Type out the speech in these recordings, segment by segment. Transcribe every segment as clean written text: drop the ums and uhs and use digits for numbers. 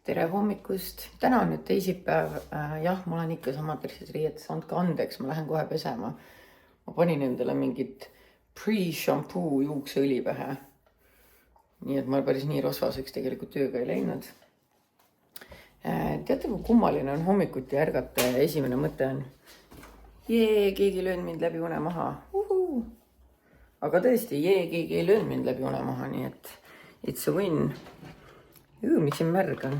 Tere hommikust! Täna on nüüd teisipäev. Jah, ma olen ikka samadrises riietes. Andke andeks, ma lähen kohe pesema. Ma panin endale mingit pre-shampoo juukseõli pähe. Nii et ma päris nii rosvaseks tegelikult tööga ei läinud. Teate, kui kummaline on hommikuti ärgata ja esimene mõte on keegi löön mind läbi une maha. Aga tõesti, keegi ei löön mind läbi une maha, nii et it's a win. Mis siin märg on.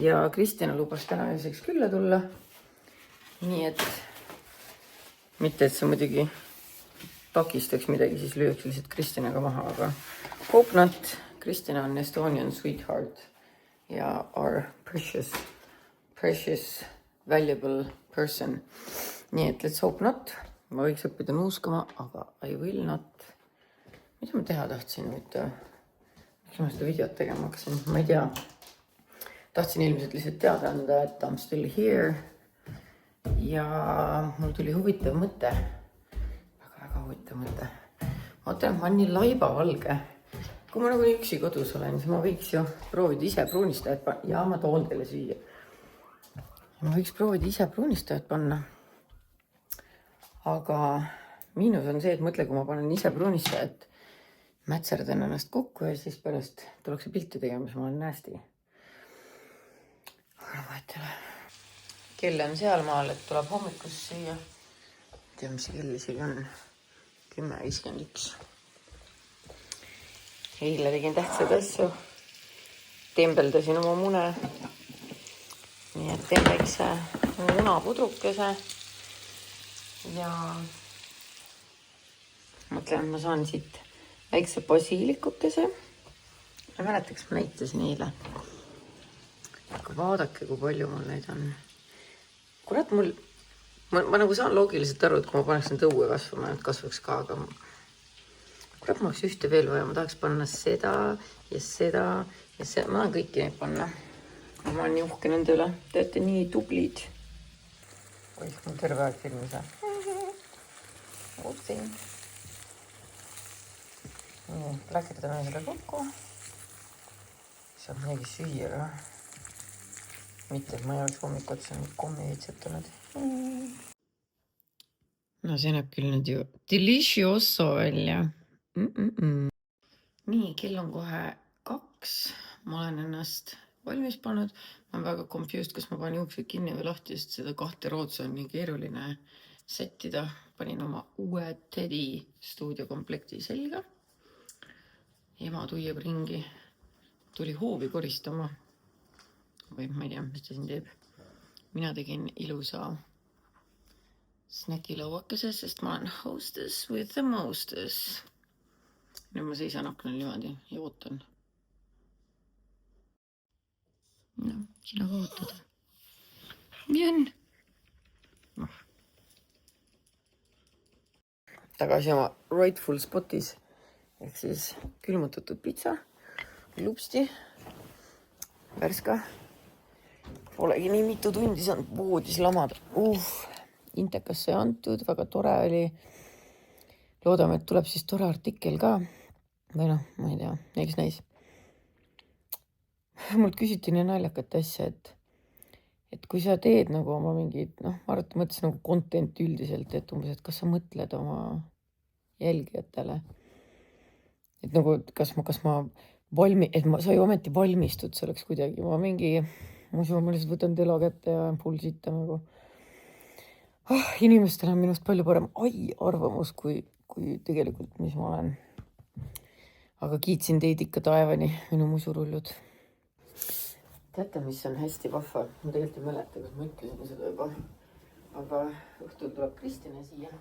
Ja Kristjana lubas täna ööseks külla tulla. Nii et mitte, et see muidugi takistaks midagi, siis lüüks lihtsalt Kristjanaga maha, aga hope not. Kristjana on Estonian sweetheart ja our precious valuable person. Nii et let's hope not. Ma võiks õppida nuuskama, aga I will not. Mida ma teha tahtsin nüüd? Miks ma seda videot tegema hakkasin? Ma ei tea. Tahtsin ilmselt lihtsalt teada anda, et I'm still here. Ja mul tuli huvitav mõte. Väga huvitav mõte. Ma mõtlen, et ma olen nii laibavalge. Kui ma nagu üksi kodus olen, siis ma võiks ju proovida ise pruunistajat panna. Ja ma toon teile süüa. Ma võiks proovida ise pruunistajat panna. Aga miinus on see, et mõtle, kui ma panen ise pruunistajat, mätserdan ennast kokku ja siis pärast tuleks see pilti tegema, siis ma olen nästi. Aga vahet ei ole. Kell on seal maal, et tuleb hommikus süüa. Tea, mis see kell isegi on. 10:51. Eile tegin tähtsad asju. Tembeldasin oma mune. Nii et teen väikse munapudrukese. Ja mõtlen, et ma saan siit väikse basiilikukese. Ma mäletaks, ma näitasin eile. Aga vaadake, kui palju mul neid on. Kurat, ma nagu saan loogiliselt aru, et kui ma paneks need õue kasvama, et kasvaks ka, aga kurat, ma oleks ühte veel vaja. Ma tahaks panna seda ja seda ja seda. Ma tahan kõiki neid panna. Ma olen nii uhke nende üle. Te olete nii tublid. Oih, mul terve aeg filmis. Upsi. Läkerdame selle kokku. Saab midagi süüa ka. Mitte, et ma ei oleks hommik otsa kommi vitsetanud. No see näeb küll nüüd ju delicioso välja. Nii, kell on kohe 2. Ma olen ennast valmis pannud. Ma olen väga confused, kas ma panen juuksed kinni või lahti, sest seda 2 rootsu on nii keeruline settida. Panin oma uue Teddy stuudiokomplekti selga. Ema tuieb ringi. Tuli hoovi koristama. Või ma ei tea, mis ta siin teeb. Mina tegin ilusa snäkilauakese, sest ma olen hostess with the mostess. Nüüd ma seisan aknal niimoodi ja ootan. No, sina ka ootad. Nii on. Tagasi oma rightful spotis. Ehk siis külmutatud pitsa, lupsti, värska. Polegi nii mitu tundi saanud voodis lamada. Intekasse antud, väga tore oli. Loodame, et tuleb siis tore artikkel ka. Või noh, ma ei tea, eks näis. Mult küsiti nii naljakat asja, et kui sa teed nagu oma mingid, arvata mõttes nagu content üldiselt, et umbes, et kas sa mõtled oma jälgijatele. Et nagu, kas ma et ma sai ometi valmistud selleks kuidagi. Ma lihtsalt võtan telo kätte ja pulsita nagu. Inimestel on minust palju parem arvamus, kui tegelikult, mis ma olen. Aga kiitsin teid ikka taevani, minu musurullud. Teate, mis on hästi vahva? Ma tegelikult ei mäleta, kas ma ütlesin seda juba. Aga õhtul tuleb Kristjana siia.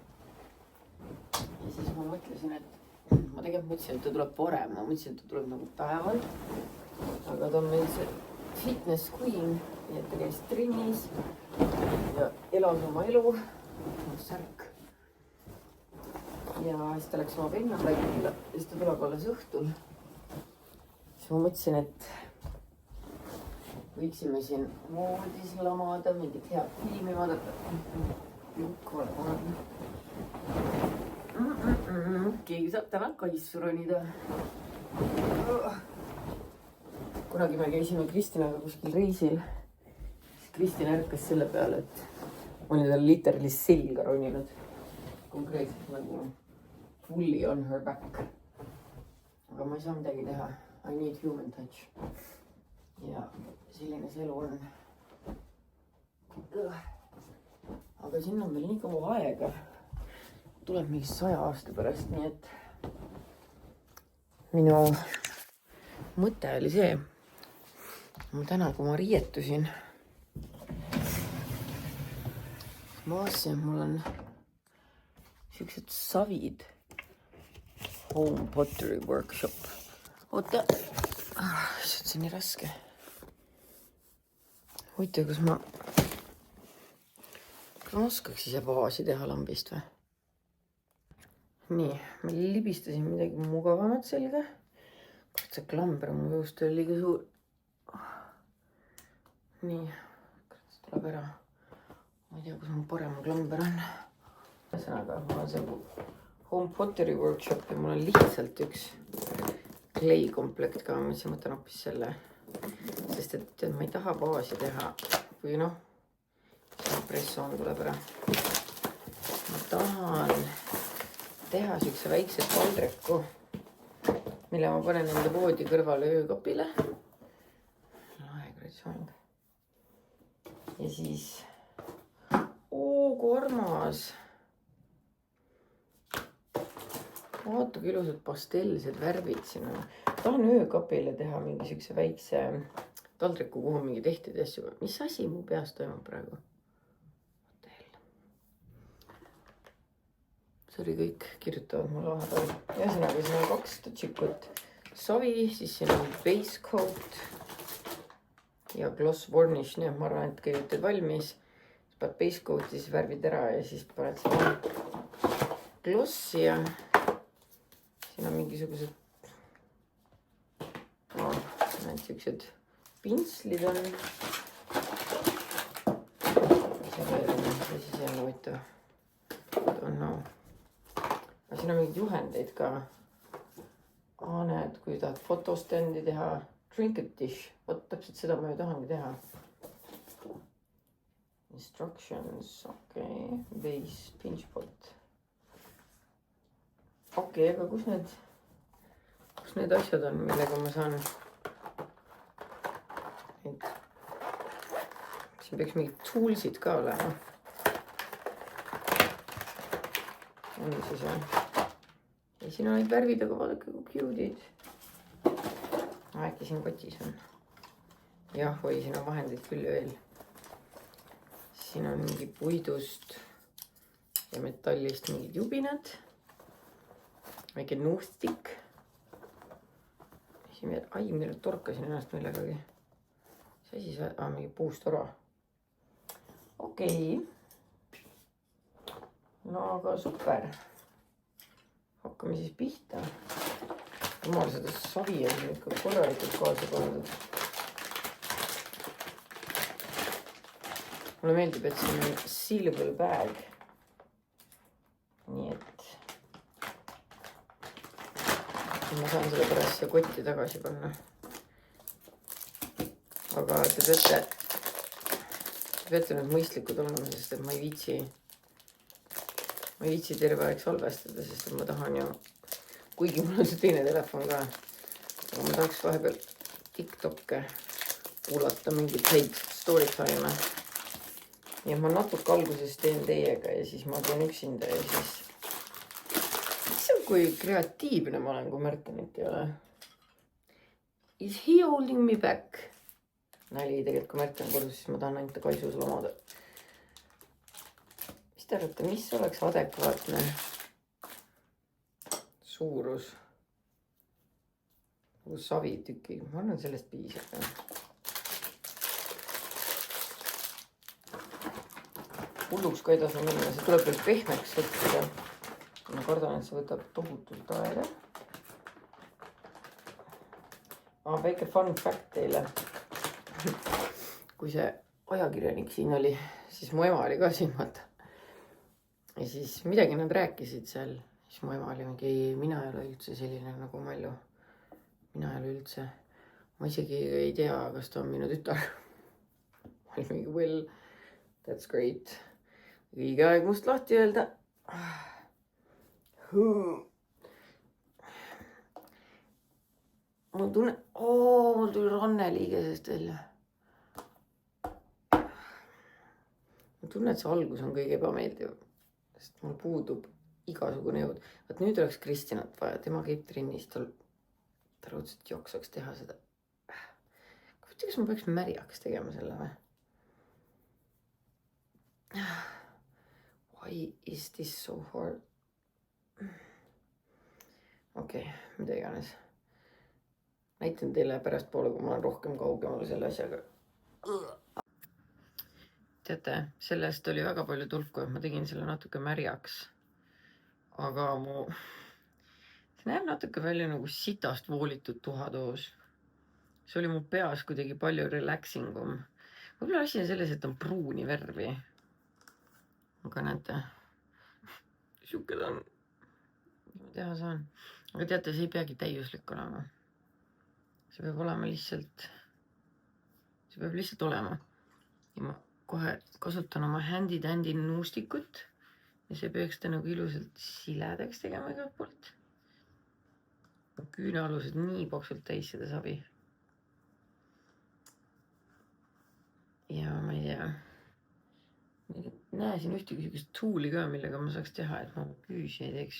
Ja siis ma mõtlesin, et ma tegelikult mõtlesin, et ta tuleb varem. Ma mõtlesin, et ta tuleb nagu päeval. Aga ta on meil see fitness queen. Nii et ta käis trennis ja elas oma elu. Särk. Ja siis ta läks oma venna päikile. Ja siis ta tuleb alles õhtul. Siis ma mõtlesin, et võiksime siin voodis lamada, mingit head filmi vaadata. Lukk vale kohal. Keegi saab täna kaissu ronida. kunagi me käisime Kristinaga kuskil reisil. Siis Kristina ärkas selle peale, et ma olin talle literally selga roninud. Konkreetselt nagu fully on her back. Aga ma ei saa midagi teha. I need human touch. Ja selline see elu on. Aga sinna on veel nii kaua aega. Tuleb mingi 100 aasta pärast, nii et minu mõte oli see. Ma täna, kui ma riietusin, ma vaatasin, et mul on siuksed savid. Home pottery workshop. Oota. See on nii raske. Huvitav, kas ma oskaks ise vaasi teha lambist või? Nii, ma libistasin midagi mugavamat selga. See klamber mu juust oli liiga suur. Nii, see tuleb ära. Ma ei tea, kus mu parem klamber on. Ühesõnaga, mul on see Home Pottery Workshop ja mul on lihtsalt üks clay komplekt ka. Ma mõtlen hoopis selle. Sest et ma ei taha vaasi teha. Või noh, see pressoon tuleb ära. Ma tahan teha siukse väikse taldriku, mille ma panen enda voodi kõrvale öökapile. Laegritsong. Ja siis, kui armas. Vaata, kui ilusad pastellised värvid siin on. Tahan öökapile teha mingi siukse väikse taldriku, kuhu mingi tehtid asju. Mis asi mu peas toimub praegu? See oli kõik, kirjutavad mulle vahepeal. Ühesõnaga, siin on 2 tšikut savi, siis siin on base coat ja gloss varnish. Nii, ma arvan, et kõik teed valmis. Siis paned base coat, siis värvid ära ja siis paned seda glossi ja siin on mingisugused need siuksed pintslid on. Siis on huvitav. Siin on mingid juhendeid ka. Näed, kui tahad fotostendi teha. Trinket dish. Vot täpselt seda ma ju tahangi teha. Instructions. Okei. Base. Pinch pot. Okei, aga kus need asjad on, millega ma saan? Siin peaks mingid toolsid ka olema. On siis on. Ja siin on neid värvid, aga vaadake kui cute'id. Äkki siin kotis on. Jah, või siin on vahendid küll veel. Siin on mingi puidust ja metallist mingid jubinad. Väike nuhstik. Mina torkasin ennast millegagi. See asi see, mingi puustora. Okei. No aga super. Hakkame siis pihta. Jumal, seda savi on ikka korralikult kaasa pandud. Mulle meeldib, et siin on sealable bag. Nii et ma saan selle pärast siia kotti tagasi panna. Aga te peate nüüd mõistlikud olema, sest et ma ei viitsi terve aeg salvestada, sest et ma tahan ju, kuigi mul on see teine telefon ka, aga ma tahaks vahepeal TikTokke kuulata mingit häid story time'e. Ja ma natuke alguses teen teiega ja siis ma teen üksinda ja siis see on, kui kreatiivne ma olen, kui Märtenit ei ole. Is he holding me back? Nali tegelikult, kui Märten kodus, siis ma tahan ainult kaisus lomada. Te arvate, mis oleks adekvaatne suurus? Nagu savitüki. Ma arvan, sellest piisab. Hulluks ka edasi minna. See tuleb veel pehmeks võtta. Ma kardan, et see võtab tohutult aega. Väike fun fact teile. Kui see ajakirjanik siin oli, siis mu ema oli ka siin vaata. Ja siis midagi nad rääkisid seal. Siis mu ema oli mingi, mina ei ole üldse selline nagu Malju. Mina ei ole üldse. ma isegi ei tea, kas ta on minu tütar. ma olin mingi, well, that's great. õige aeg must lahti öelda. mul tunne, mul tuli ranne liigesest välja. ma tunnen, et see algus on kõige ebameeldiv, sest mul puudub igasugune jõud. Vaat nüüd oleks Kristinat vaja, tema käib trennis, ta raudselt joksaks teha seda. Kas ma peaks märjaks tegema selle või? Why is this so hard? Okei, mida iganes. Näitan teile pärast poole, kui ma olen rohkem kaugemal selle asjaga. Teate, sellest oli väga palju tulku, et ma tegin selle natuke märjaks. Aga see näeb natuke välja nagu sitast voolitud tuhatoos. See oli mu peas kuidagi palju relaxingum. Võib-olla asi on selles, et on pruuni värvi. Aga näete, siuke ta on. Mis ma teha saan? Aga teate, see ei peagi täiuslik olema. See peab olema lihtsalt, see peab lihtsalt olema. Ja ma kohe kasutan oma handy-dandy nuustikut ja see peaks ta nagu ilusalt siledaks tegema igalt poolt. Küünealused nii paksult täis seda savi. Ja ma ei tea, näe siin ühtegi sükest tuuli ka, millega ma saaks teha, et ma küüsi ei teeks.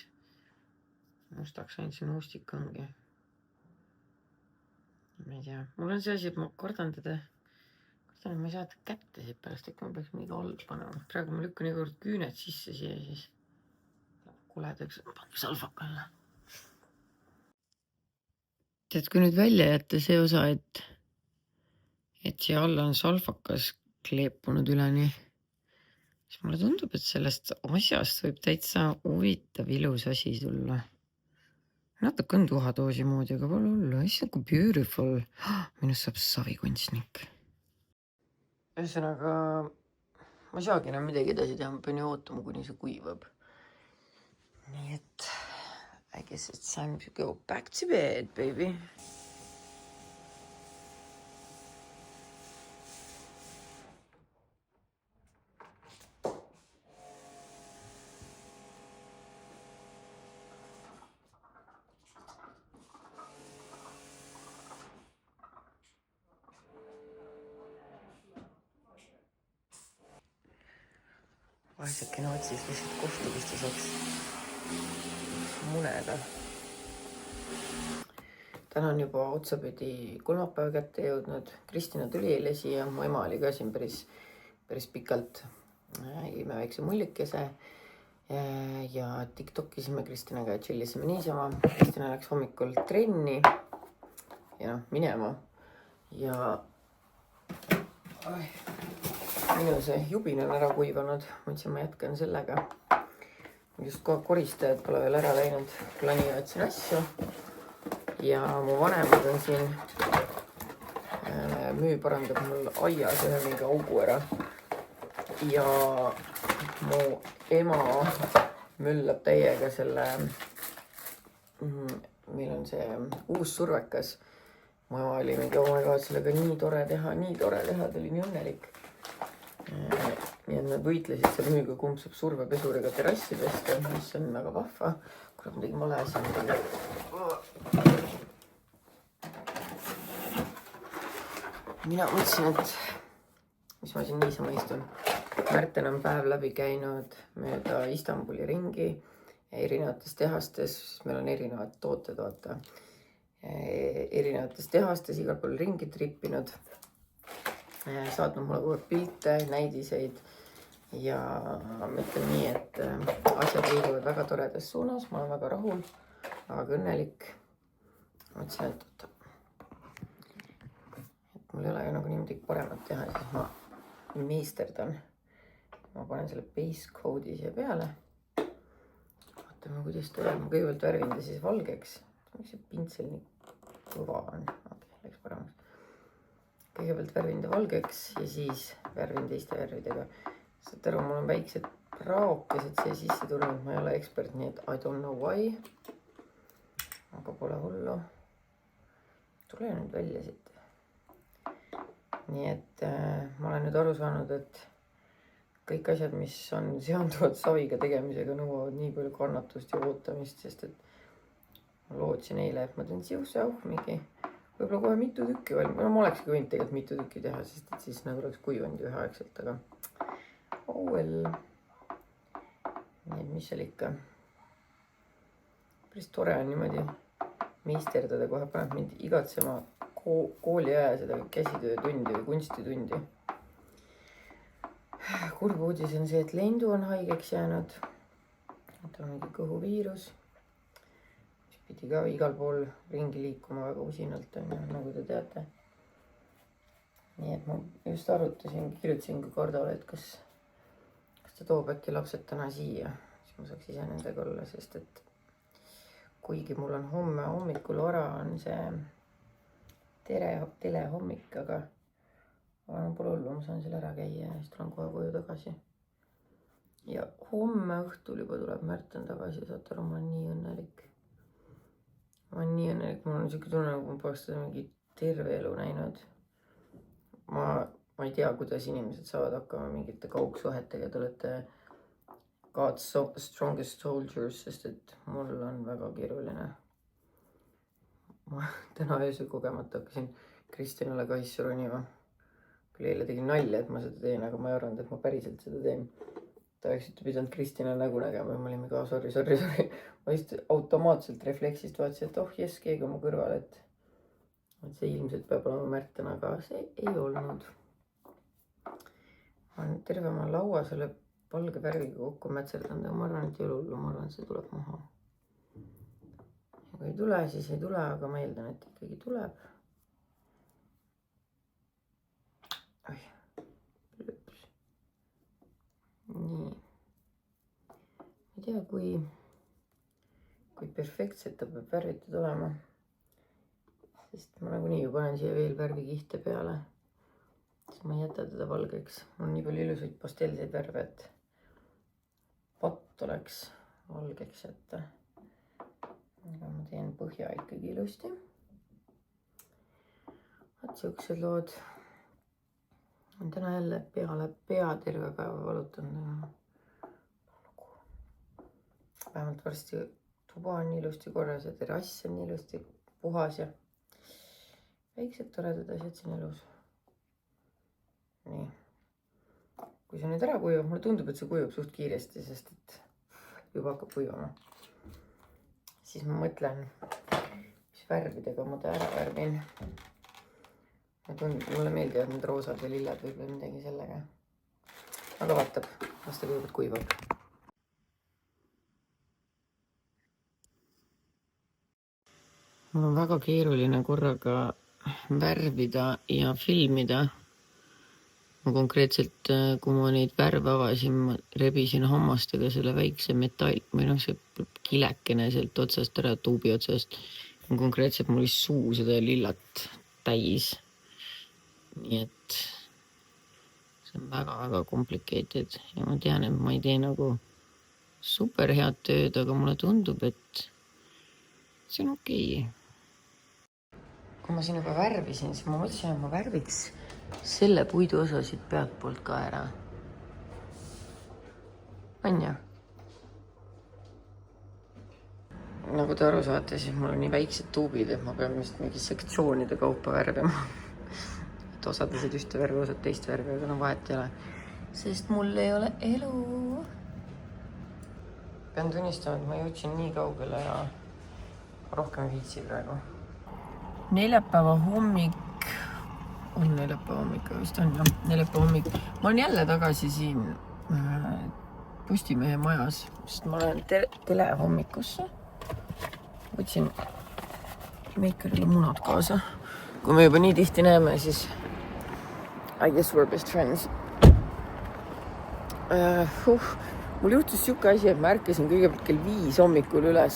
Mustaks ainult see nuustik ongi. Ma ei tea, mul on see asi, et ma kardan teda. Kardan, et ma ei saa ta kätte siit pärast, et ma peaks mingi all panema. Praegu ma lükkan iga kord küüned sisse siia siis. Kuledaks, pange salfaka alla. Tead, kui nüüd välja jätta see osa, et siia alla on salfakas kleepunud üleni, siis mulle tundub, et sellest asjast võib täitsa huvitav ilus asi tulla. Natuke on tuhadoosi moodi, aga pole hullu. It's nagu beautiful. Minust saab savikunstnik. Ühesõnaga, ma ei saagi enam midagi edasi teha, ma pean ju ootama, kuni see kuivab. Nii et I guess it's time to go back to bed, baby. Vaesakene otsis lihtsalt kohta, kus ta saaks muneda. Täna on juba otsapidi kolmapäeva kätte jõudnud. Kristina tuli eile siia, mu ema oli ka siin päris pikalt. Jõime väikse mullikese ja TikTokisime Kristinaga ja chillisime niisama. Kristina läks hommikul trenni ja minema ja minu see jubin on ära kuivanud, mõtlesin, ma jätkan sellega. Just koristajad pole veel ära läinud, planivad siin asju. Ja mu vanemad on siin, müü parandab mul aias ühe mingi augu ära. Ja mu ema müllab täiega selle, meil on see uus survekas. Mu ema oli mingi, oh my god, sellega nii tore teha, ta oli nii õnnelik. Nii et nad võitlesid seal müüga, kumb saab survepesuriga terrassi pesta, mis on väga vahva. Kuule, ma tegin vale asja. Mina mõtlesin, et mis ma siin niisama istun. Märten on päev läbi käinud mööda Istanbuli ringi erinevates tehastes. Meil on erinevad tooted, vaata. Erinevates tehastes igal pool ringi trippinud. Saatnud mulle kogu pilte, näidiseid ja ma ütlen nii, et asjad liiguvad väga toredas suunas, ma olen väga rahul, väga õnnelik. Mõtlesin, et mul ei ole ju nagu niimoodi paremat teha, siis ma meisterdan. Ma panen selle base code'i siia peale. Vaatame, kuidas ta on. Ma kõigepealt värvin ta siis valgeks. Miks see pintsel nii kõva on? Okei, läks paremaks. Kõigepealt värvin ta valgeks ja siis värvin teiste värvidega. Saate aru, mul on väiksed raokesed siia sisse tulnud, ma ei ole ekspert, nii et I don't know why. Aga pole hullu. Tule nüüd välja siit. nii et ma olen nüüd aru saanud, et kõik asjad, mis on seonduvad saviga tegemisega, nõuavad nii palju kannatust ja ootamist, sest et ma lootsin eile, et ma teen mingi võib-olla kohe mitu tükki valmis. No ma olekski võinud tegelikult mitu tükki teha, sest et siis nagu oleks kuivanud üheaegselt, aga oh well. Nii et mis seal ikka. Päris tore on niimoodi meisterdada, kohe paneb mind igatsema kooli aja seda käsitöötundi või kunstitundi. Kurb uudis on see, et lendu on haigeks jäänud. Tal on mingi kõhuviirus. Pidi ka igal pool ringi liikuma väga usinalt, nagu te teate. Nii et ma just kirjutasin ka Kardole, et kas ta toob äkki lapsed täna siia, siis ma saaks ise nendega olla, sest et kuigi mul on homme hommikul vara on see telehommik, aga pole hullu, ma saan selle ära käia ja siis tulen kohe koju tagasi. Ja homme õhtul juba tuleb Märten tagasi, saate aru, ma olen nii õnnelik. Ma olen nii õnnelik, mul on siuke tunne, nagu ma poleks seda mingi terve elu näinud. Ma ei tea, kuidas inimesed saavad hakkama mingite kaugsuhetega, te olete God's strongest soldiers, sest et mul on väga keeruline. Ma täna öösel kogemata hakkasin Kristjanale kaissu ronima. Küll eile tegin nalja, et ma seda teen, aga ma ei arvanud, et ma päriselt seda teen. Ta oleks pidanud Kristjana nägu nägema ja me olime ka sorry. Ma just automaatselt refleksist vaatasin, et jess, keegi oma kõrval, et see ilmselt peab olema Märten, aga see ei olnud. Ma olen terve oma laua selle valge värviga kokku mätserdanud, aga ma arvan, et ei ole hullu, ma arvan, et see tuleb maha. Ja kui ei tule, siis ei tule, aga ma eeldan, et ikkagi tuleb. Nii. Ma ei tea, kui perfektselt ta peab värvitud olema. Sest ma nagunii ju panen siia veel värvikihte peale. Siis ma ei jäta teda valgeks. Mul on nii palju ilusaid pastelliseid värve, et patt oleks valgeks jätta. Aga ma teen põhja ikkagi ilusti. Vaat siuksed lood. On täna jälle pea terve päeva valutanud. Vähemalt varsti tuba on ilusti korras ja terrass on ilusti puhas ja väiksed toredad asjad siin elus. Nii. Kui see nüüd ära kujub, mulle tundub, et see kujub suht kiiresti, sest et juba hakkab kuivama. Siis ma mõtlen, mis värvidega ma ta ära värvin. Mulle meeldivad need roosad ja lillad võib-olla midagi sellega. Aga vaatab, las ta kõigepealt kuivab. Mul on väga keeruline korraga värvida ja filmida. Ma konkreetselt, kui ma neid värve avasin, ma rebisin hammastega selle väikse metall, või see kilekene sealt otsast ära, tuubi otsast. Konkreetselt mul oli suu seda lillat täis. Nii et see on väga complicated ja ma tean, et ma ei tee nagu super head tööd, aga mulle tundub, et see on okei. Kui ma siin juba värvisin, siis ma mõtlesin, et ma värviks selle puidu osa siit pealt poolt ka ära. On ju? Nagu te aru saate, siis mul on nii väiksed tuubid, et ma pean vist mingi sektsioonide kaupa värvima. Osad asjad ühte värvi, osad teist värvi, aga vahet ei ole. Sest mul ei ole elu. Pean tunnistama, et ma jõudsin nii kaugele ja rohkem viitsi praegu. Neljapäeva hommik. On neljapäeva hommik, vist on jah. Neljapäeva hommik. Ma olen jälle tagasi siin Postimehe majas, sest ma olen telehommikusse. Võtsin Makerile munad kaasa. Kui me juba nii tihti näeme, siis I guess we're best friends. Mul juhtus siuke asi, et ma ärkasin kõigepealt kell 5 hommikul üles.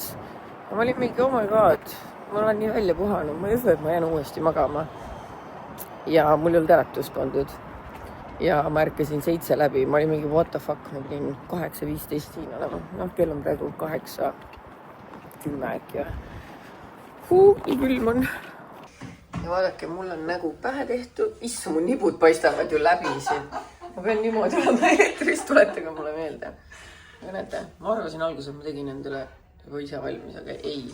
Ja ma olin mingi, oh my god, ma olen nii välja puhanud, ma ei usu, et ma jään uuesti magama. Ja mul ei olnud äratust pandud. Ja ma ärkasin 7 läbi, ma olin mingi what the fuck, ma pidin 8:15 siin olema. Kell on praegu 8:10 äkki. Nii külm on. ja vaadake, mul on nägu pähe tehtud. Issu, mu nibud paistavad ju läbi siin. Ma pean niimoodi olema eetris, tuletage mulle meelde. Aga näete, ma arvasin alguses, et ma tegin endale juba ise valmis, aga ei.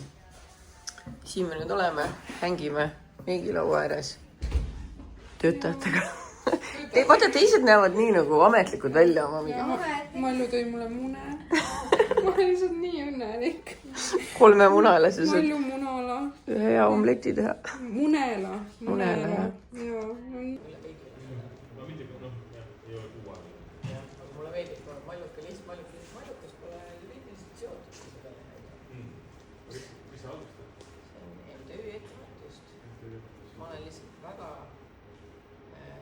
Siin me nüüd oleme, hängime meigilaua ääres töötajatega. Vaata, teised näevad nii nagu ametlikud välja oma mingi. Mallu tõi mulle mune. Ma olen lihtsalt nii õnnelik. 3 munala, siis Mallu munala. ühe hea omleti teha. Munela. Munela, jah. Jaa. Mulle meeldib, kui mallukas pole juriidiliselt seotud seda. Mis sa alustad? See on MTÜ ettevõtlust. Ma olen lihtsalt väga...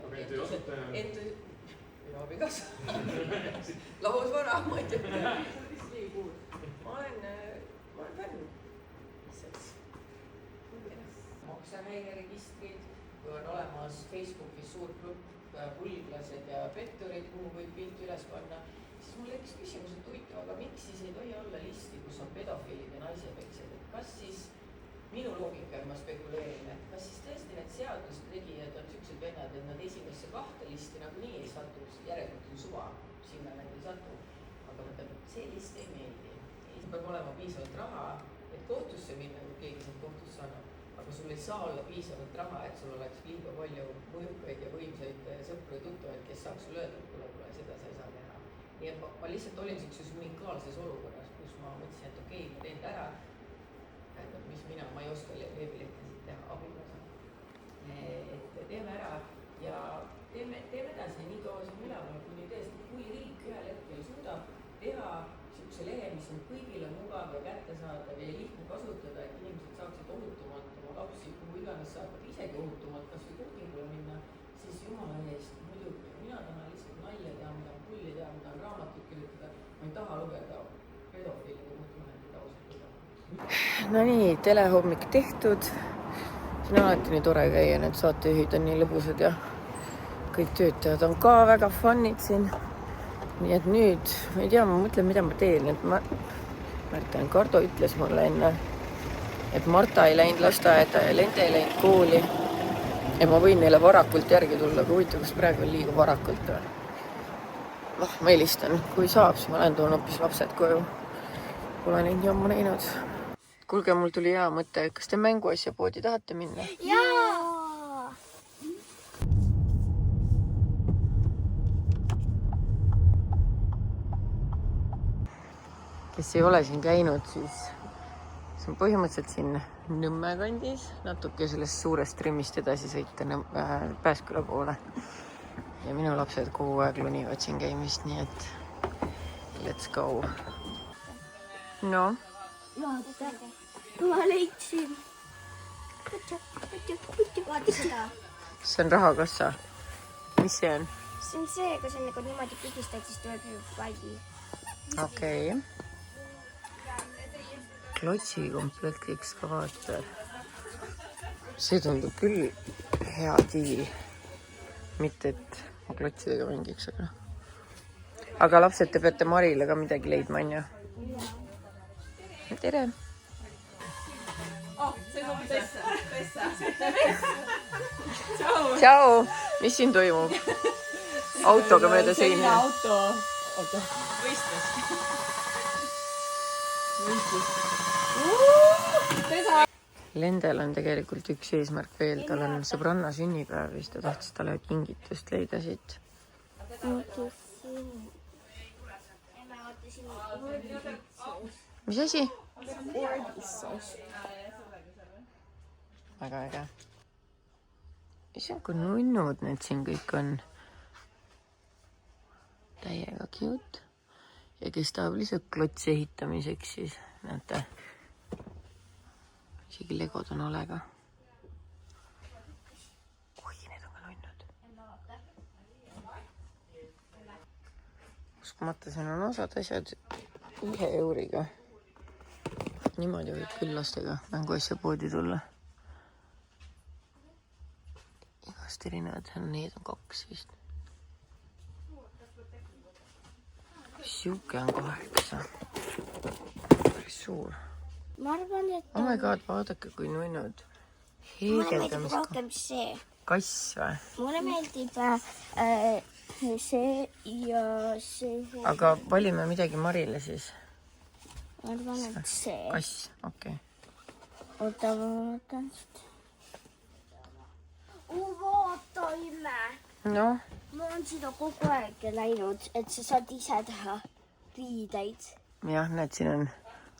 Aga MTÜ asutaja? MTÜ... Minu abikassa. Lahusvara, ma ei tea. Ma olen fänn. Lihtsalt. Maksehäireregistrid, kui on olemas Facebookis suur grupp vulglased ja petturid, kuhu võib pilti üles panna, siis mul tekkis küsimus, et huvitav, aga miks siis ei tohi olla listi, kus on pedofiilid ja naisepeksed, et kas siis, minu loogika, ma spekuleerin, et kas siis tõesti need seadustegijad on siuksed vennad, et nad esimesse 2 listi nagunii ei satu, järelikult on suva, sinna nad ei satu, aga mõtleb, see list ei meeldi. Peab olema piisavalt raha, et kohtusse minna, kui keegi sind kohtusse annab. Aga sul ei saa olla piisavalt raha, et sul oleks liiga palju mõjukaid ja võimsaid sõpru ja tuttavaid, kes saaks sulle öelda, et kuule, seda sa ei saa teha. Nii et ma lihtsalt olin sellises unikaalses olukorras, kus ma mõtlesin, et okei, ma teen ära. Mis ma ei oska veebilehtisid teha, abikasa. Et teeme ära ja teeme edasi nii kaua siin üleval, kuni tõesti, kui riik ühel hetkel suudab teha siukse lehe, mis on kõigile mugav ja kättesaadav ja lihtne kasutada, et inimesed saaksid ohutumalt oma lapsi, kuhu iganes saavad isegi ohutumalt kas või kuhingule minna, siis jumala eest, muidugi, mina tahan lihtsalt nalja teha, ma tahan pulli teha, ma tahan raamatut kirjutada, ma ei taha lugeda pedofiilide muhtuvahendid ausalt lugeda. No nii, telehommik tehtud. Siin on alati nii tore käia, need saatejuhid on nii lõbusad ja kõik töötajad on ka väga funnid siin. Nii et nüüd, ma ei tea, ma mõtlen, mida ma teen, et Märten Kardo ütles mulle enne, et Marta ei läinud lasteaeda ja Lende ei läinud kooli. Ja ma võin neile varakult järgi tulla, aga huvitav, kas praegu on liiga varakult. Ma helistan, kui saab, siis ma lähen toon hoopis lapsed koju. Pole neid nii ammu näinud. Kuulge, mul tuli hea mõte, kas te mänguasjapoodi tahate minna? Jaa! Kes ei ole siin käinud, siis see on põhimõtteliselt siin Nõmme kandis, natuke sellest suurest trimmist edasi sõita Pääsküla poole. Ja minu lapsed kogu aeg lunivad siin käimist, nii et let's go. No? Ma leidsin. Vaata seda. See on rahakassa. Mis see on? See on see, kui sa nagu niimoodi pigistad, siis tuleb ju palgi. Okei. Klotsi komplekti ekskavaator. See tundub küll hea diil. Mitte, et ma klotsidega mängiks, aga lapsed, te peate Marile ka midagi leidma, on ju? Tere! Tšau! Mis siin toimub? Autoga mööda seina. Auto. Lendel on tegelikult üks eesmärk veel, tal on sõbranna sünnipäev, siis ta tahtis talle kingitust leida siit. Mis asi? Väga äge. Issand, kui nunnud need siin kõik on. Täiega cute. Ja kes tahab lihtsalt klotsi ehitamiseks, siis näete. Isegi legod on olega. Oi, need on ka nunnud. Uskumata, siin on osad asjad 1 euriga. Niimoodi võib küll lastega mänguasjapoodi tulla. Igast erinevad, need on 2 vist. Siuke on 8. Päris suur. Ma arvan, et... Oh my god, vaadake kui nunnud. mulle meeldib heegeldamiskoht. rohkem see. Kass või? Mulle meeldib see ja see. Aga valime midagi Marile siis. Ma arvan, et see. Kass, okei. Oota, ma vaatan seda. Vaata, ime. Noh, Ma olen seda kogu aeg läinud, et sa saad ise teha riideid. jah, näed, siin on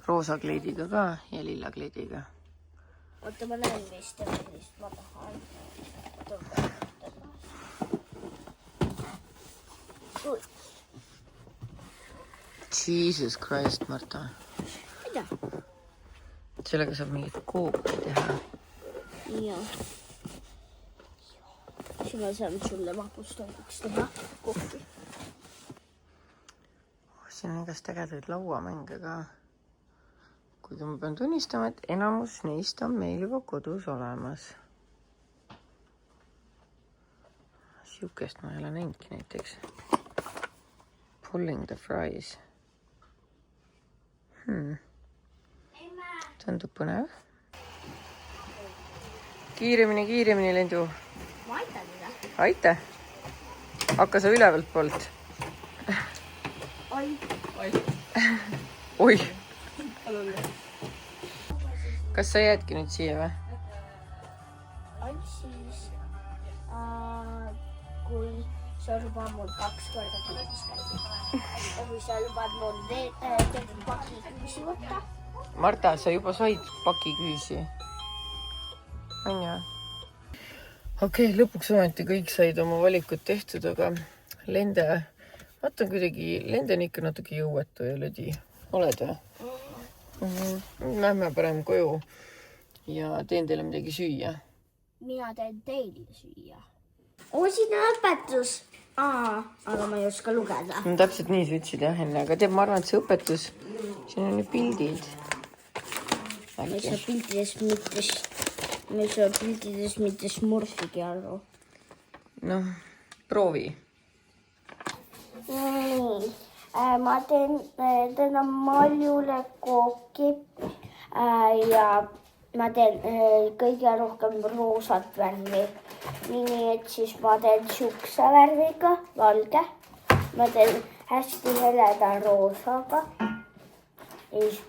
roosa kleediga ka ja lilla kleediga. Oota, ma näen vist, millist ma tahan. Jesus Christ, Marta. Mida? Sellega saab mingit kooki teha. Jah. Siis ma saan sulle magustoiduks teha kohvi. Siin on igast ägedaid lauamänge ka. Kuigi ma pean tunnistama, et enamus neist on meil juba kodus olemas. Siukest ma ei ole näinudki näiteks. Pulling the fries. Tundub põnev. Kiiremini, Lendu. Ma aitan teda. Aita. Hakka sa ülevalt poolt. Oi. Kas sa jäädki nüüd siia või? Ainult siis, kui sa lubad mul 2 korda küüsis käia. Ja kui sa lubad mul tegelikult paki küüsi võtta. Marta, sa juba said pakiküüsi. On ju? Okei, lõpuks ometi kõik said oma valikud tehtud, aga Lende, vaatan kuidagi, Lende on ikka natuke jõuetu ja lödi. Oled või? Lähme parem koju ja teen teile midagi süüa. Mina teen teile süüa. Siin on õpetus. Aga ma ei oska lugeda. No, täpselt nii sa ütlesid jah enne, aga tead, ma arvan, et see õpetus, siin on ju pildid. Ma ei saa piltidest mitte smurfigi aru. Noh, proovi. Nii, ma teen täna Maljule kooki ja ma teen kõige rohkem roosat värvi. Nii, et siis ma teen siukse värviga, valge. Ma teen hästi heleda roosaga. Ja siis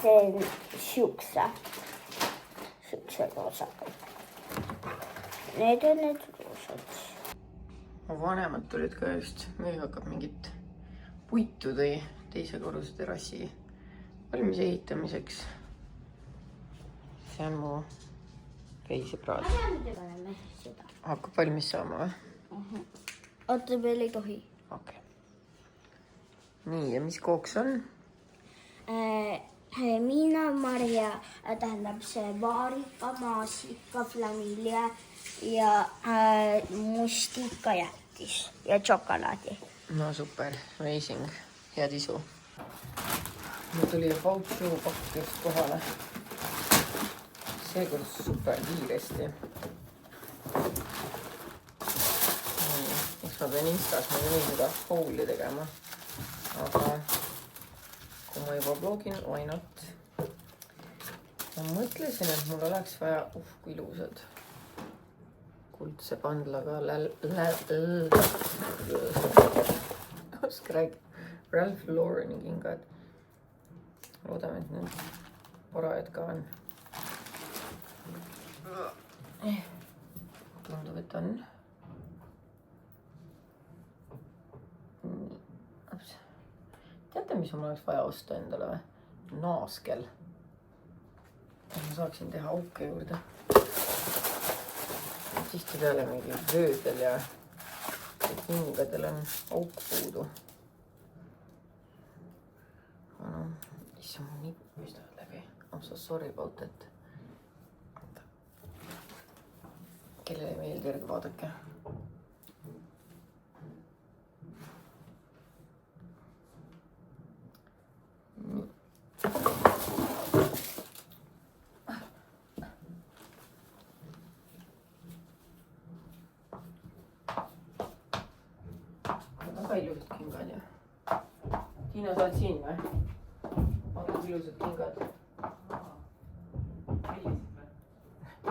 teen siukse roosaga. Need on need roosad. Vanemad tulid ka just, meil hakkab mingit puitu tõi teise korruse terrassi valmis ehitamiseks. See on mu reisipraad. Hakkab valmis saama või? Oota, veel ei tohi. Okei. Nii, ja mis kooks on? Mina, Maria, tähendab see vaarika, maasika, flamilja ja mustika jättis ja tšokolaadi. No super, amazing, head isu. Mul tuli Pautsu pakkidest kohale. Seekord super kiiresti. Eks ma pean Instas muidu seda howli tegema. Aga kui ma juba blogin, why not? Ma mõtlesin, et mul oleks vaja, kui ilusad. Kuldse pandlaga oska rääkida. Ralph Lauren kingad. Loodame, et need parajad ka on. Tundub, et on. Teate, mis mul oleks vaja osta endale või? Naaskel. Ma saaksin teha auke juurde. Tihti peale mingi vöödel ja kingadel on auk puudu. Issa, mu nipp püstavad läbi. I'm so sorry about it. Kellele ei meeldi, järgi vaadake. Väga ilusad kingad ja. Tiina, sa oled siin või? Vaatad ilusad kingad.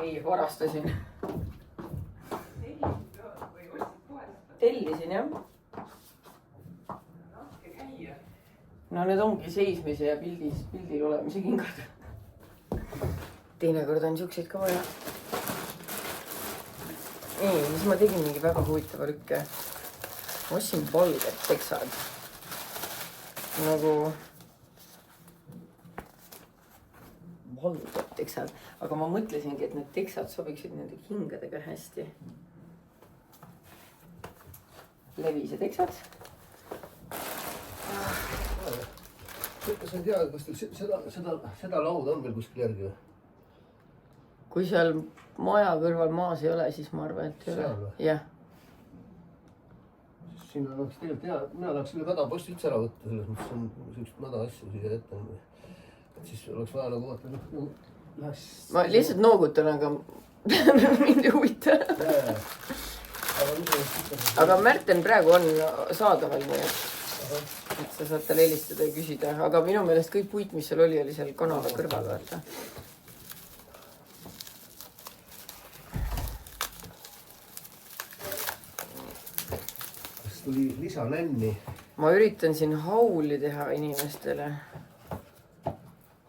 ei, varastasin. Tellisin jah. No need ongi seismise ja pildil olemise kingad. Teinekord on siukseid ka vaja. Nii, siis ma tegin mingi väga huvitava lükke. Ma ostsin valged teksad. Nagu valged teksad. Aga ma mõtlesingi, et need teksad sobiksid nende kingadega hästi. Levise teksad. Kas on teada, kas teil seda lauda on veel kuskil järgi või? Kui seal maja kõrval maas ei ole, siis ma arvan, et ei ole. Seal või? Jah. Siin oleks tegelikult hea, mina tahaks selle kadaposti üldse ära võtta, selles mõttes on sellised mäda asju siia ette. Et siis oleks vaja nagu vaata, nagu läheks... Ma lihtsalt noogutan, aga mind ei huvita. Aga Märten praegu on saadaval, nii et sa saad talle helistada ja küsida. Aga minu meelest kõik puit, mis seal oli seal kanava kõrval. Vaata. Kas tuli lisanänni? Ma üritan siin hauli teha inimestele.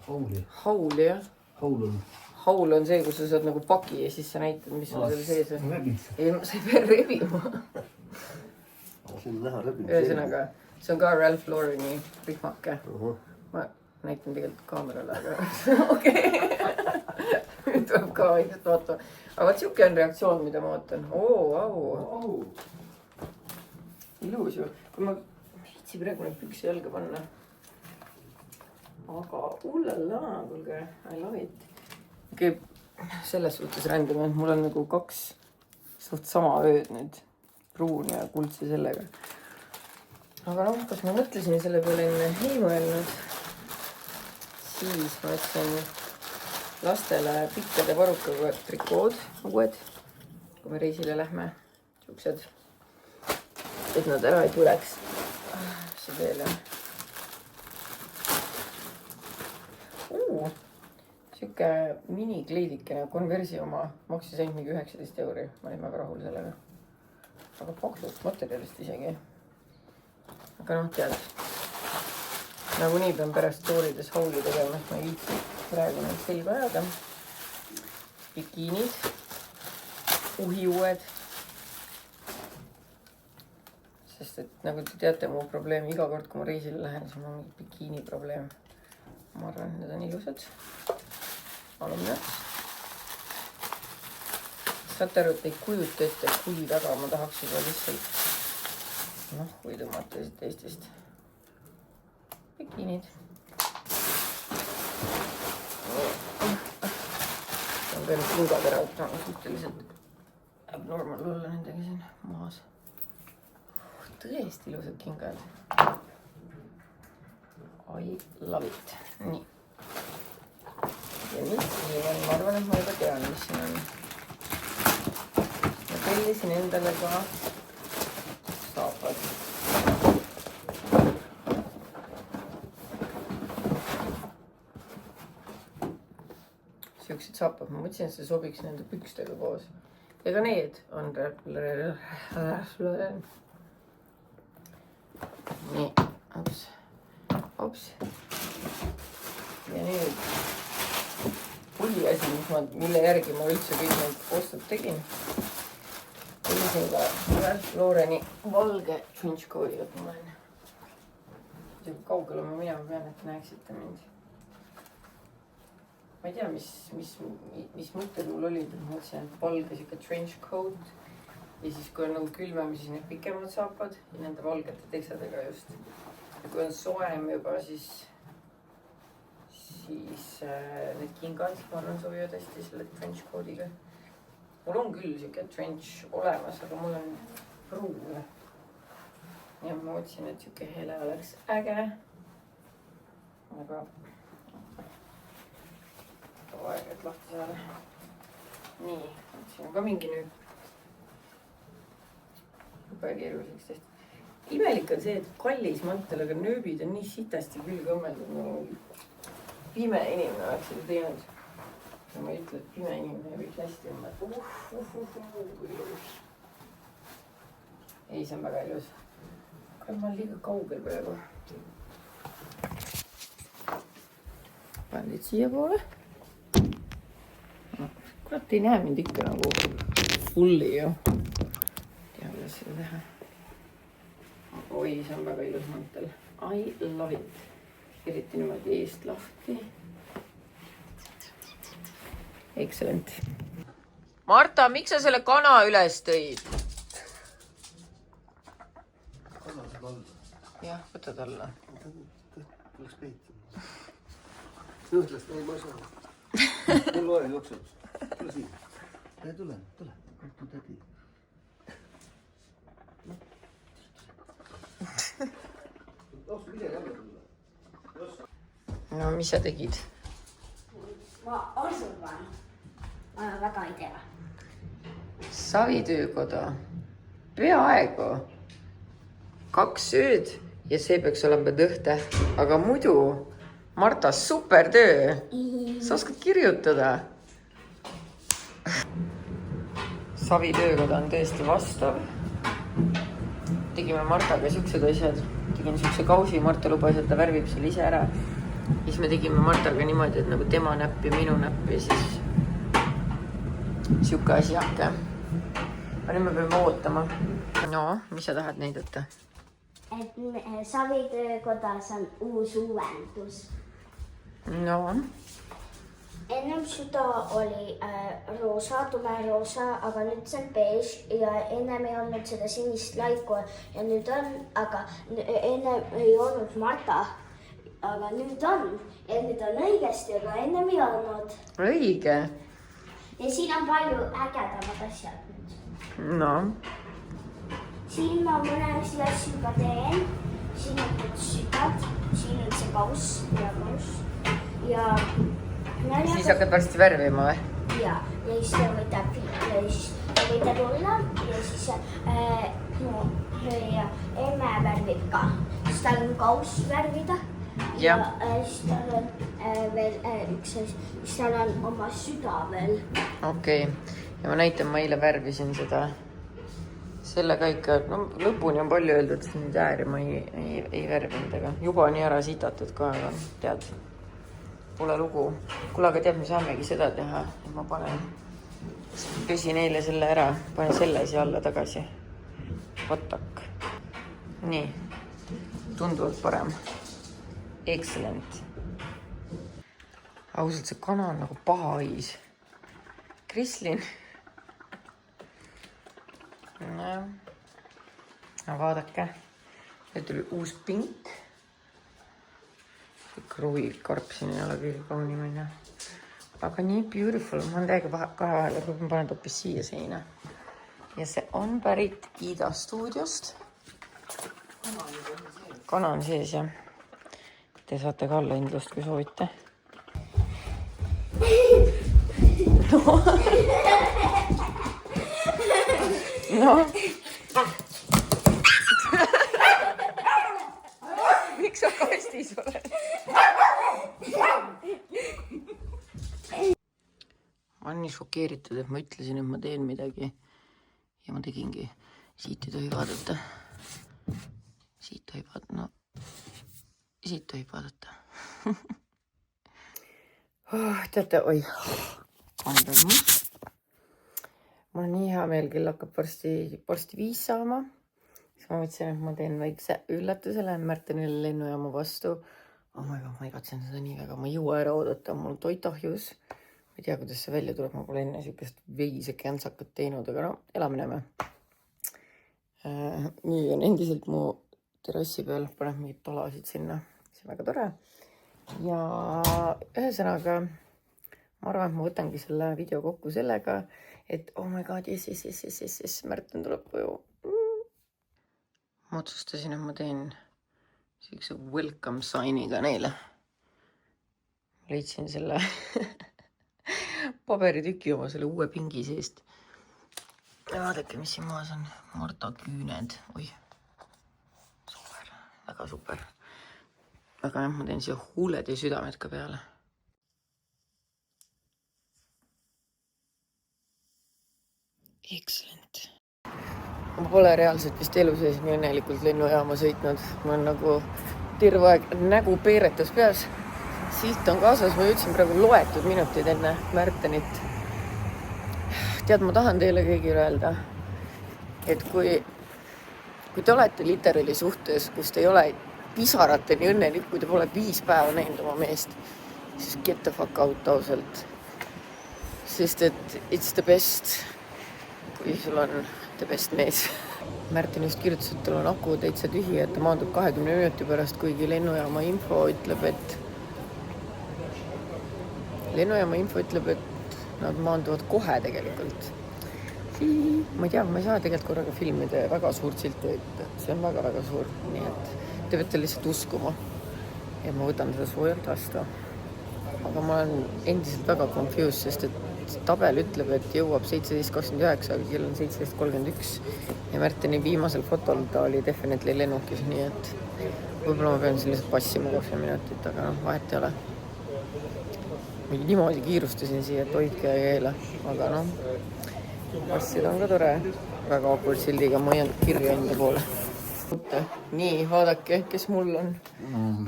Hauli? Hauli, jah. Haul on? Haul on see, kus sa saad nagu paki ja siis sa näitad, mis on seal sees. Rebid? Ei, sa ei pea rebima. See on näha rebid. Ühesõnaga, see on ka Ralph Laureni rihmake. Ma näitan tegelikult kaamerale, aga okei. Nüüd tuleb ka vaikselt vaatama. Aga vaat siuke on reaktsioon, mida ma ootan. Oo. Ilus ju. Kui ma viitsi praegu neid püksi jalga panna. Aga ullala, kuulge, I love it. Okay, selles suhtes rändame, et mul on nagu 2 suht sama ööd nüüd. Pruun ja kuldse sellega. Aga noh, kas ma mõtlesin selle peale enne ei mõelnud. Siis ma ütlesin lastele pikkade varukaga trikood uued, kui me reisile lähme. Siuksed, et nad ära ei tuleks. See veel on. Siuke minikleidikene konversi oma maksis ainult mingi 19 €. Ma olin väga rahul sellega. Aga paksust materjalist isegi. Aga noh, tead. Nagunii pean pärast toorides hauli tegema, et ma ei viitsi praegu neid selga ajada. Bikiinid. Uhiued. Sest et nagu te teate, mu probleem iga kord, kui ma reisile lähen, siis mul on mingi bikiini probleem. Ma arvan, et need on ilusad. Alumnad. Saate aru, et ei kujuta ette, kui väga ma tahaks juba lihtsalt kui tõmmata siit Eestist. Bikiinid. On veel kingad ära võtma, suhteliselt abnormal olla nendega siin maas. Tõesti ilusad kingad. I love it. Nii. Ja mis siin on? Ma arvan, et ma juba tean, mis siin on. Ma tellisin endale ka saapad. Siuksed saapad. Ma mõtlesin, et see sobiks nende pükstega koos. Ega need on nii. Ops. Ja nüüd põhiasi, mille järgi ma üldse kõik need ostud tegin. Tellisin ka Ralph Laureni valge trenchcoat'i, et ma olen. Kaugele ma minema pean, et näeksite mind. Ma ei tea, mis mõtted mul olid. Ma mõtlesin, et valge siuke trenchcoat. Ja siis kui on nagu külmem, siis need pikemad saapad. Ja nende valgete teksadega just. Ja kui on soem juba, siis need kingad, ma arvan, sobivad hästi selle trenchcoat'iga. Mul on küll siuke trench olemas, aga mul on pruun. Ja ma mõtlesin, et siuke hele oleks äge. Aga aeg, et lahti saada. Nii, siin on ka mingi nüüd. Väga keeruliseks tehtud. Imelik on see, et kallis mantel, aga nööbid on nii sitasti külge õmmeldud. Pime inimene oleks seda teinud. ma ei ütle, et pime inimene võiks hästi õmmata. Ei, see on väga ilus. Ma olen liiga kaugel praegu. Panen teid siia poole. Kurat, ei näe mind ikka nagu fulli ju. Tea, kuidas seda teha. Oi, see on väga ilus mantel. I love it. Eriti niimoodi eest lahti. Excellent. Marta, miks sa selle kana üles tõid? Kana saab alla. Jah, võtad alla. Tuleks peita. Nõutlast, ei, ma ei saa. Mul loe jookseb. Tule siia. Tule. Kohtu tädi. Oskab ise jälle tulla. No, mis sa tegid? Ma arvan. Ma väga ei tea. Savitöökoda. Peaaegu. 2 ööd ja see peaks olema tõhtäht. Aga muidu, Marta, super töö. Sa oskad kirjutada. Savitöökoda on tõesti vastav. Tegime Martaga siuksed asjad. Tegin siukse kausi, Marta lubas, et ta värvib selle ise ära. Siis me tegime Martaga niimoodi, et nagu tema näpp ja minu näpp ja siis siuke asjake. Aga nüüd me peame ootama. No, mis sa tahad näidata? Et Savitöökodas on uus uuendus. No, Ennem seda oli roosa, tumeroosa, aga nüüd see on beež ja ennem ei olnud seda sinist laiku ja nüüd on, aga ennem ei olnud Marta, aga nüüd on. Ja nüüd on õigesti, aga ennem ei olnud. õige. Ja siin on palju ägedamad asjad nüüd. No, Siin ma mõne asja juba teen. Siin on need südad, siin on see kauss ja siis hakkad varsti värvima või? ja siis ta võite tulla ja siis ja emme värvib ka, siis tal on kauss värvida ja siis tal on veel üks asi, siis tal on oma süda veel. Okei. Ja ma näitan, ma eile värvisin seda. Selle ka ikka, no lõpuni on palju öeldud, et nüüd ääri ma ei värvinud, aga juba nii ära sitatud ka, aga tead, pole lugu. Kuule, aga tead, me saamegi seda teha, et ma pesin eile selle ära, panen selle siia alla tagasi. Vatak. Nii, tunduvalt parem. Excellent. Ausalt, see kana on nagu paha hais. Krislin. No vaadake, nüüd tuli uus pink. Kruvikarp siin ei ole kõige kaunimine. Aga nii beautiful. Ma olen täiega kahe vahel, aga ma panen hoopis siia seina. Ja see on pärit Ida stuudiost. Kana on sees ja te saate ka alla endlust, kui soovite. No. Miks sa kastis oled? Ma olen nii šokeeritud, et ma ütlesin, et ma teen midagi. Ja ma tegingi. Siit ei tohi vaadata. Siit tohi vaadata. No. Siit tohi vaadata. Teate, oi. Andad mu. Mul on nii hea meel, küll hakkab varsti 5 saama. Siis ma mõtlesin, et ma teen väikse üllatusele Märtenile lennujaama vastu. Oh my god, ma igatsen seda nii väga. Ma ei jõua ära oodata, mul toit ahjus. Ma ei tea, kuidas see välja tuleb. Ma pole enne sükest veise käntsakat teinud, aga no, elame näeme. Nii on endiselt mu terrassi peal. Paneb mingid talasid sinna. See on väga tore. Ja ühesõnaga, ma arvan, et ma võtangi selle video kokku sellega, et oh my god, yes, Märten tuleb koju. Ma otsustasin, et ma teen sellise welcome signiga neile. Leidsin selle paberitüki oma selle uue pingi seest. Ja vaadake, mis siin maas on. Marta küüned. Oi, super, väga super. Aga jah, ma teen siia huuled ja südamed ka peale. Excellent. Ma pole reaalselt vist elu sees nii õnnelikult lennujaama sõitnud. Ma olen nagu terve aeg nägu peeretas peas. Silt on kaasas, ma jõudsin praegu loetud minutid enne Märtenit. Tead, ma tahan teile kõigile öelda, et kui te olete literaali suhtes, kus te ei ole pisarateni õnnelik, kui te pole 5 päeva näinud oma meest, siis get the fuck out ausalt. Sest et it's the best, kui sul on the best mees. Märten just kirjutas, et tal on aku täitsa tühi, et ta maandub 20 minuti pärast, kuigi lennujaama info ütleb, et nad maanduvad kohe tegelikult. Ma ei tea, ma ei saa tegelikult korraga filmida väga suurt silti, et see on väga-väga suur, nii et te peate lihtsalt uskuma. Ja ma võtan seda soojalt vastu. Aga ma olen endiselt väga confused, sest et tabel ütleb, et jõuab 17.29, aga kell on 17.31. Ja Märteni viimasel fotol ta oli definitely lennukis, nii et võib-olla ma pean sellised passima 20 minutit, aga vahet ei ole. Ma niimoodi kiirustasin siia, et hoidke ja keele, aga passid on ka tore. Väga awkward sildiga, ma hoian kirja enda poole. Nii, vaadake, kes mul on.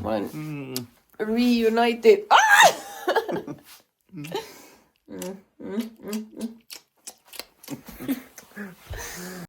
Ma olen reunited.